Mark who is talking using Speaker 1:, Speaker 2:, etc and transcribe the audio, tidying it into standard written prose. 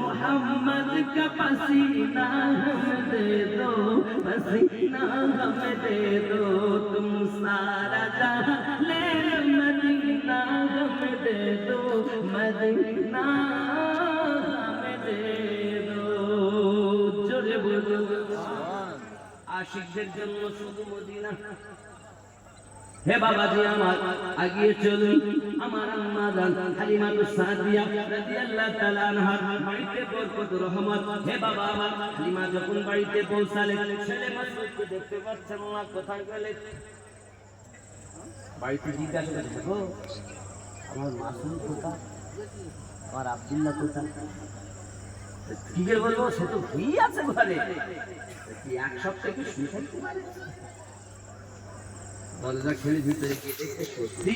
Speaker 1: मोहम्मद का पसीना हमें दे दो, पसीना हमें दे दो, तुम सारा जहां ले मदीना हमें दे दो, मदीना हमें दे दो। जोरे बोलो आशिकদের জন্য শুধু মদিনা। হে বাবাজি আমার আগিয়ে চলুন, আমার আম্মা জান হালিমাতুস সাদিয়া রাদিয়াল্লাহু তাআলা আনহা বাড়িতে বরকত রহমত। হে বাবা আমার হালিমা যখন বাড়িতে পৌঁছালেন, ছেলে মাসুদকে দেখতে পাচ্ছেন না, কোথায় গেলে? বাড়িতে জিজ্ঞাসা করে, দেখো আমার মাসুদ কোথায়, আমার আব্দুল্লাহ কোথায়? কি করে বলবো, সে তো ঘুমিয়ে আছে ঘরে, এক সপ্তাহ কি শুয়ে থাকতে পারে? দরজা খুলে ভিতরে গিয়ে দেখতে সত্যি